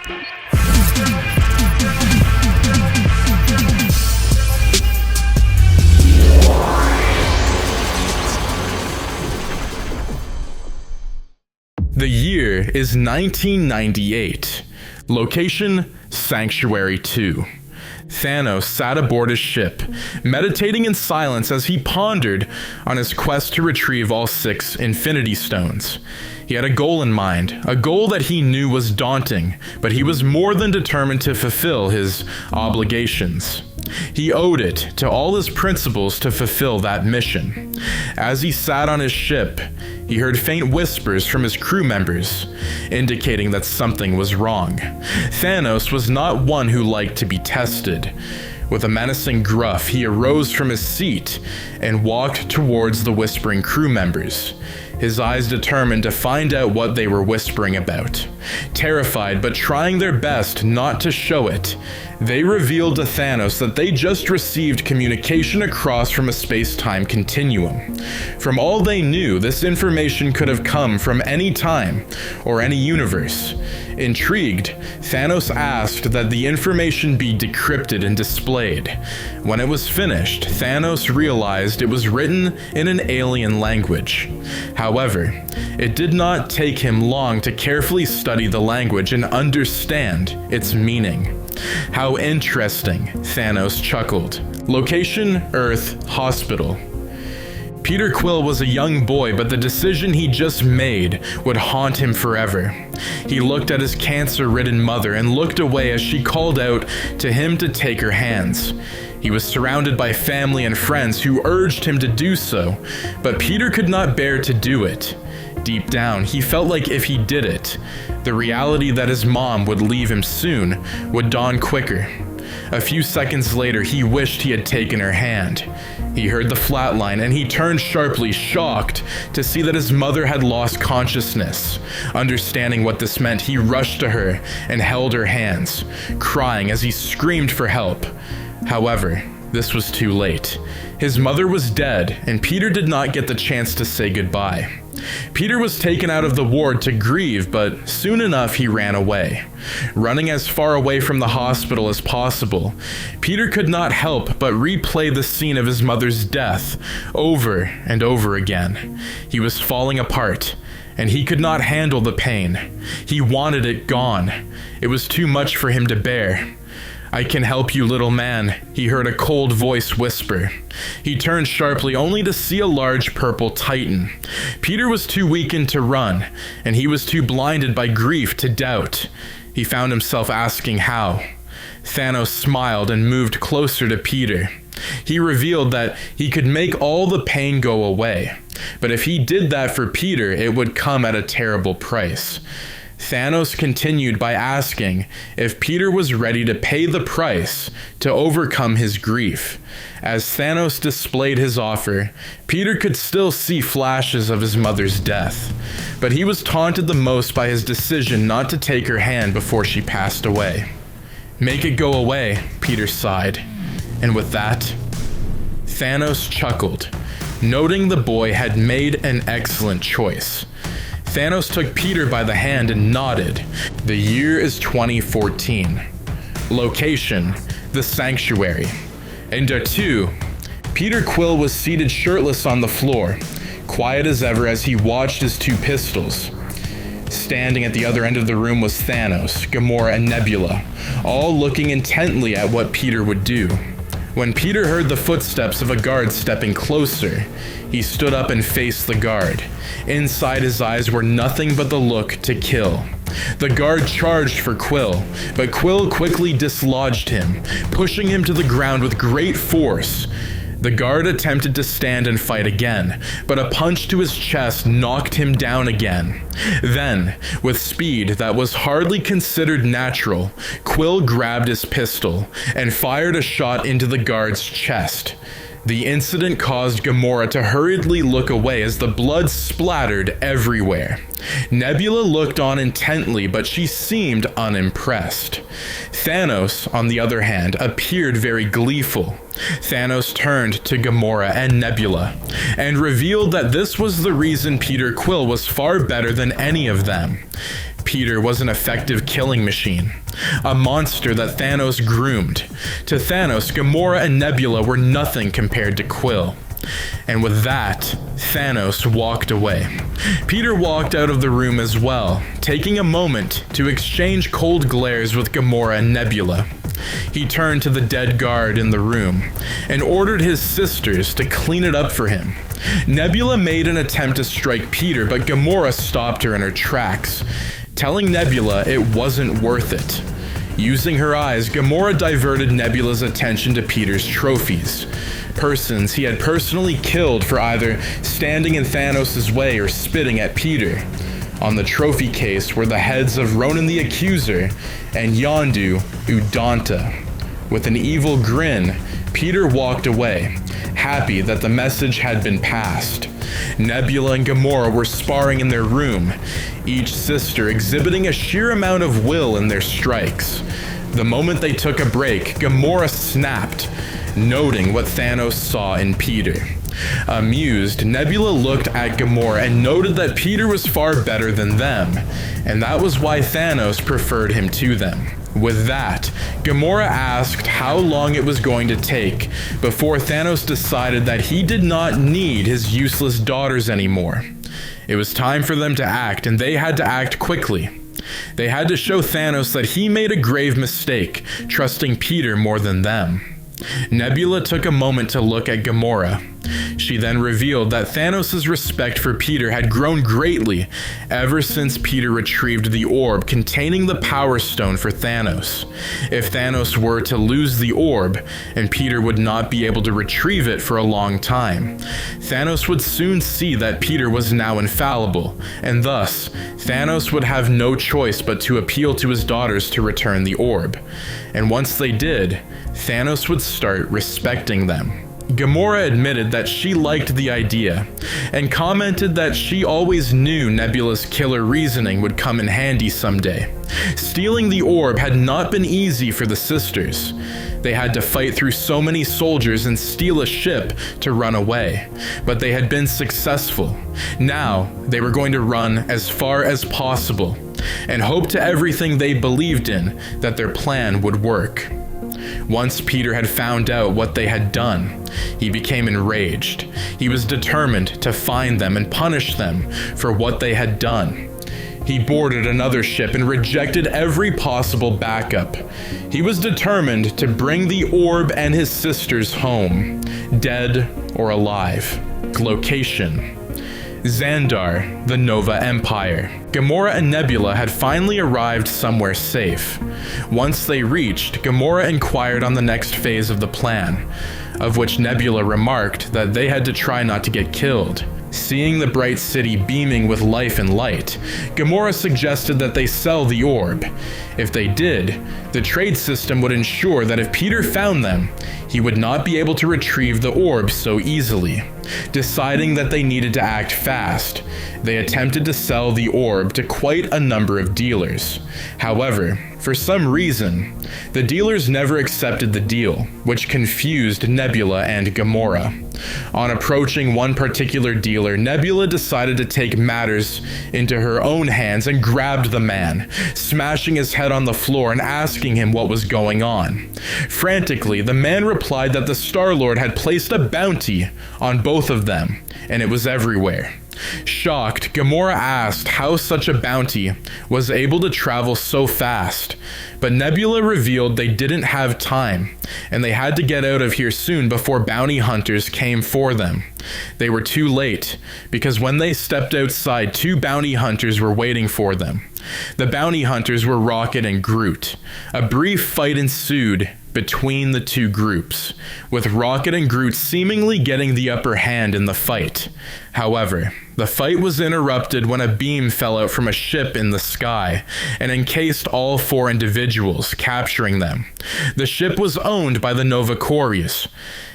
The year is 1998. Location, Sanctuary 2. Thanos sat aboard his ship, meditating in silence as he pondered on his quest to retrieve all 6 Infinity Stones. He had a goal in mind, a goal that he knew was daunting, but he was more than determined to fulfill his obligations. He owed it to all his principles to fulfill that mission. As he sat on his ship, he heard faint whispers from his crew members, indicating that something was wrong. Thanos was not one who liked to be tested. With a menacing gruff, he arose from his seat and walked towards the whispering crew members, his eyes determined to find out what they were whispering about. Terrified but trying their best not to show it, they revealed to Thanos that they just received communication across from a space-time continuum. From all they knew, this information could have come from any time or any universe. Intrigued, Thanos asked that the information be decrypted and displayed. When it was finished, Thanos realized it was written in an alien language. However, it did not take him long to carefully study the language and understand its meaning. How interesting, Thanos chuckled. Location, Earth, Hospital. Peter Quill was a young boy, but the decision he just made would haunt him forever. He looked at his cancer-ridden mother and looked away as she called out to him to take her hands. He was surrounded by family and friends who urged him to do so, but Peter could not bear to do it. Deep down, he felt like if he did it, the reality that his mom would leave him soon would dawn quicker. A few seconds later, he wished he had taken her hand. He heard the flatline and he turned sharply, shocked to see that his mother had lost consciousness. Understanding what this meant, he rushed to her and held her hands, crying as he screamed for help. However, this was too late. His mother was dead, and Peter did not get the chance to say goodbye. Peter was taken out of the ward to grieve, but soon enough he ran away. Running as far away from the hospital as possible, Peter could not help but replay the scene of his mother's death over and over again. He was falling apart, and he could not handle the pain. He wanted it gone. It was too much for him to bear. "I can help you, little man," he heard a cold voice whisper. He turned sharply only to see a large purple titan. Peter was too weakened to run, and he was too blinded by grief to doubt. He found himself asking how. Thanos smiled and moved closer to Peter. He revealed that he could make all the pain go away, but if he did that for Peter, it would come at a terrible price. Thanos continued by asking if Peter was ready to pay the price to overcome his grief. As Thanos displayed his offer, Peter could still see flashes of his mother's death, but he was taunted the most by his decision not to take her hand before she passed away. "Make it go away," Peter sighed, and with that, Thanos chuckled, noting the boy had made an excellent choice. Thanos took Peter by the hand and nodded. The year is 2014. Location, the Sanctuary. Ender 2. Peter Quill was seated shirtless on the floor, quiet as ever as he watched his 2 pistols. Standing at the other end of the room was Thanos, Gamora, and Nebula, all looking intently at what Peter would do. When Peter heard the footsteps of a guard stepping closer, he stood up and faced the guard. Inside his eyes were nothing but the look to kill. The guard charged for Quill, but Quill quickly dislodged him, pushing him to the ground with great force. The guard attempted to stand and fight again, but a punch to his chest knocked him down again. Then, with speed that was hardly considered natural, Quill grabbed his pistol and fired a shot into the guard's chest. The incident caused Gamora to hurriedly look away as the blood splattered everywhere. Nebula looked on intently, but she seemed unimpressed. Thanos, on the other hand, appeared very gleeful. Thanos turned to Gamora and Nebula and revealed that this was the reason Peter Quill was far better than any of them. Peter was an effective killing machine, a monster that Thanos groomed. To Thanos, Gamora and Nebula were nothing compared to Quill. And with that, Thanos walked away. Peter walked out of the room as well, taking a moment to exchange cold glares with Gamora and Nebula. He turned to the dead guard in the room and ordered his sisters to clean it up for him. Nebula made an attempt to strike Peter, but Gamora stopped her in her tracks, telling Nebula it wasn't worth it. Using her eyes, Gamora diverted Nebula's attention to Peter's trophies, persons he had personally killed for either standing in Thanos' way or spitting at Peter. On the trophy case were the heads of Ronan the Accuser and Yondu Udonta. With an evil grin, Peter walked away, happy that the message had been passed. Nebula and Gamora were sparring in their room, each sister exhibiting a sheer amount of will in their strikes. The moment they took a break, Gamora snapped, noting what Thanos saw in Peter. Amused, Nebula looked at Gamora and noted that Peter was far better than them, and that was why Thanos preferred him to them. With that, Gamora asked how long it was going to take before Thanos decided that he did not need his useless daughters anymore. It was time for them to act, and they had to act quickly. They had to show Thanos that he made a grave mistake, trusting Peter more than them. Nebula took a moment to look at Gamora. She then revealed that Thanos' respect for Peter had grown greatly ever since Peter retrieved the orb containing the Power Stone for Thanos. If Thanos were to lose the orb, and Peter would not be able to retrieve it for a long time, Thanos would soon see that Peter was now infallible, and thus, Thanos would have no choice but to appeal to his daughters to return the orb. And once they did, Thanos would start respecting them. Gamora admitted that she liked the idea, and commented that she always knew Nebula's killer reasoning would come in handy someday. Stealing the orb had not been easy for the sisters. They had to fight through so many soldiers and steal a ship to run away, but they had been successful. Now, they were going to run as far as possible, and hope to everything they believed in that their plan would work. Once Peter had found out what they had done, he became enraged. He was determined to find them and punish them for what they had done. He boarded another ship and rejected every possible backup. He was determined to bring the orb and his sisters home, dead or alive. Location: Xandar, the Nova Empire. Gamora and Nebula had finally arrived somewhere safe. Once they reached, Gamora inquired on the next phase of the plan, of which Nebula remarked that they had to try not to get killed. Seeing the bright city beaming with life and light, Gamora suggested that they sell the orb. If they did, the trade system would ensure that if Peter found them, he would not be able to retrieve the orb so easily. Deciding that they needed to act fast, they attempted to sell the orb to quite a number of dealers. However, for some reason, the dealers never accepted the deal, which confused Nebula and Gamora. On approaching one particular dealer, Nebula decided to take matters into her own hands and grabbed the man, smashing his head on the floor and asking him what was going on. Frantically, the man replied that the Star-Lord had placed a bounty on both of them, and it was everywhere. Shocked, Gamora asked how such a bounty was able to travel so fast, but Nebula revealed they didn't have time, and they had to get out of here soon before bounty hunters came for them. They were too late, because when they stepped outside, 2 bounty hunters were waiting for them. The bounty hunters were Rocket and Groot. A brief fight ensued between the 2 groups, with Rocket and Groot seemingly getting the upper hand in the fight. However, the fight was interrupted when a beam fell out from a ship in the sky and encased all 4 individuals, capturing them. The ship was owned by the Nova Corps,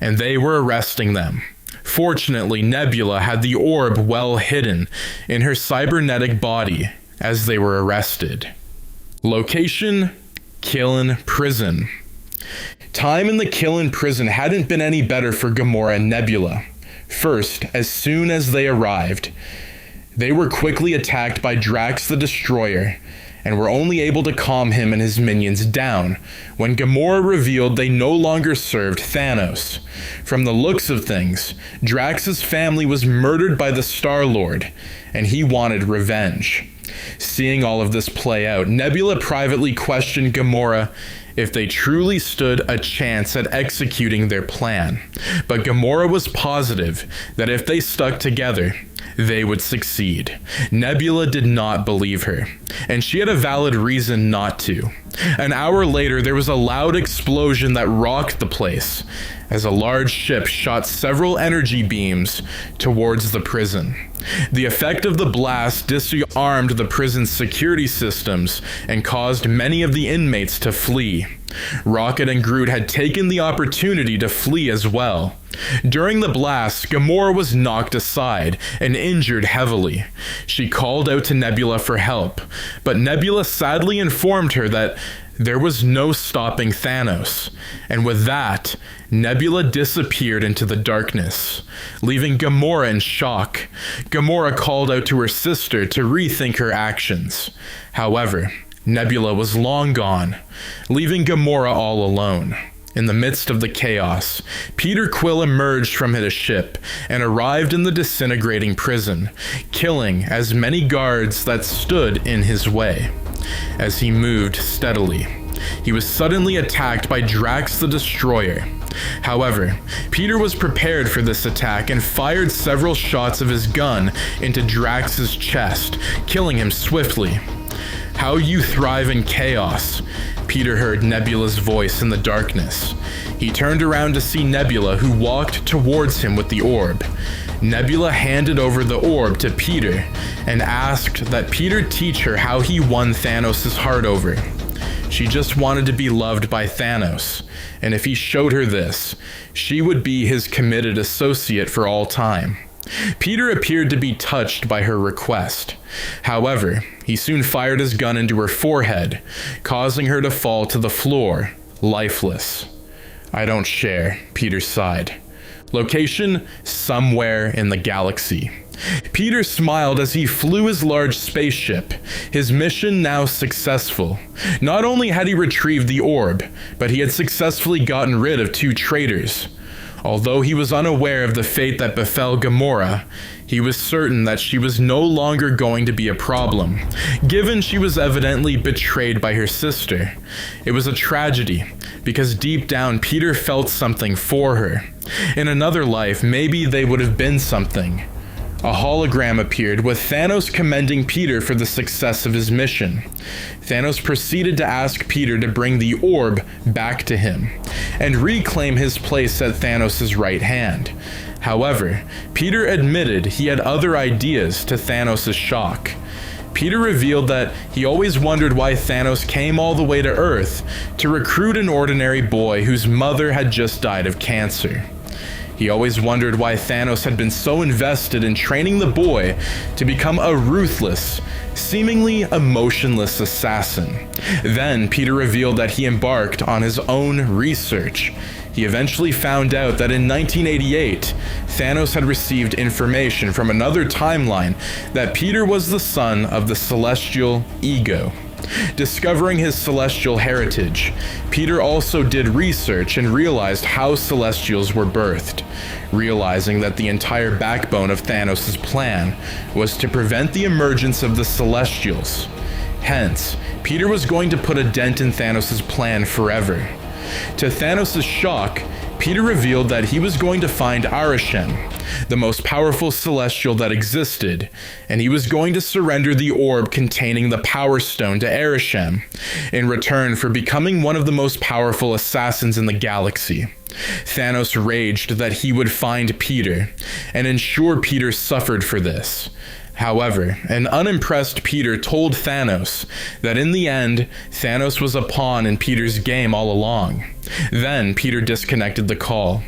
and they were arresting them. Fortunately, Nebula had the orb well hidden in her cybernetic body as they were arrested. Location: Killen Prison. Time in the Killen prison hadn't been any better for Gamora and Nebula. First, as soon as they arrived, They were quickly attacked by Drax the Destroyer, and were only able to calm him and his minions down when Gamora revealed they no longer served Thanos. From the looks of things, Drax's family was murdered by the Star-Lord, and he wanted revenge. Seeing all of this play out, Nebula privately questioned Gamora if they truly stood a chance at executing their plan, but Gamora was positive that if they stuck together, they would succeed. Nebula did not believe her, and she had a valid reason not to. An hour later, there was a loud explosion that rocked the place as a large ship shot several energy beams towards the prison. The effect of the blast disarmed the prison's security systems and caused many of the inmates to flee. Rocket and Groot had taken the opportunity to flee as well. During the blast, Gamora was knocked aside and injured heavily. She called out to Nebula for help, but Nebula sadly informed her that there was no stopping Thanos, and with that, Nebula disappeared into the darkness, leaving Gamora in shock. Gamora called out to her sister to rethink her actions. However, Nebula was long gone, leaving Gamora all alone. In the midst of the chaos, Peter Quill emerged from his ship and arrived in the disintegrating prison, killing as many guards that stood in his way. As he moved steadily, he was suddenly attacked by Drax the Destroyer. However, Peter was prepared for this attack and fired several shots of his gun into Drax's chest, killing him swiftly. "How you thrive in chaos," Peter heard Nebula's voice in the darkness. He turned around to see Nebula, who walked towards him with the orb. Nebula handed over the orb to Peter and asked that Peter teach her how he won Thanos' heart over. She just wanted to be loved by Thanos, and if he showed her this, she would be his committed associate for all time. Peter appeared to be touched by her request. However, he soon fired his gun into her forehead, causing her to fall to the floor, lifeless. "I don't share," Peter sighed. Location: somewhere in the galaxy. Peter smiled as he flew his large spaceship, his mission now successful. Not only had he retrieved the orb, but he had successfully gotten rid of 2 traitors. Although he was unaware of the fate that befell Gamora, he was certain that she was no longer going to be a problem, given she was evidently betrayed by her sister. It was a tragedy, because deep down Peter felt something for her. In another life, maybe they would have been something. A hologram appeared with Thanos commending Peter for the success of his mission. Thanos proceeded to ask Peter to bring the orb back to him and reclaim his place at Thanos' right hand. However, Peter admitted he had other ideas, to Thanos' shock. Peter revealed that he always wondered why Thanos came all the way to Earth to recruit an ordinary boy whose mother had just died of cancer. He always wondered why Thanos had been so invested in training the boy to become a ruthless, seemingly emotionless assassin. Then Peter revealed that he embarked on his own research. He eventually found out that in 1988, Thanos had received information from another timeline that Peter was the son of the celestial Ego. Discovering his celestial heritage, Peter also did research and realized how Celestials were birthed, realizing that the entire backbone of Thanos' plan was to prevent the emergence of the Celestials. Hence, Peter was going to put a dent in Thanos' plan forever. To Thanos' shock, Peter revealed that he was going to find Arishem, the most powerful celestial that existed, and he was going to surrender the orb containing the Power Stone to Arishem in return for becoming one of the most powerful assassins in the galaxy. Thanos raged that he would find Peter and ensure Peter suffered for this. However, an unimpressed Peter told Thanos that in the end, Thanos was a pawn in Peter's game all along. Then Peter disconnected the call.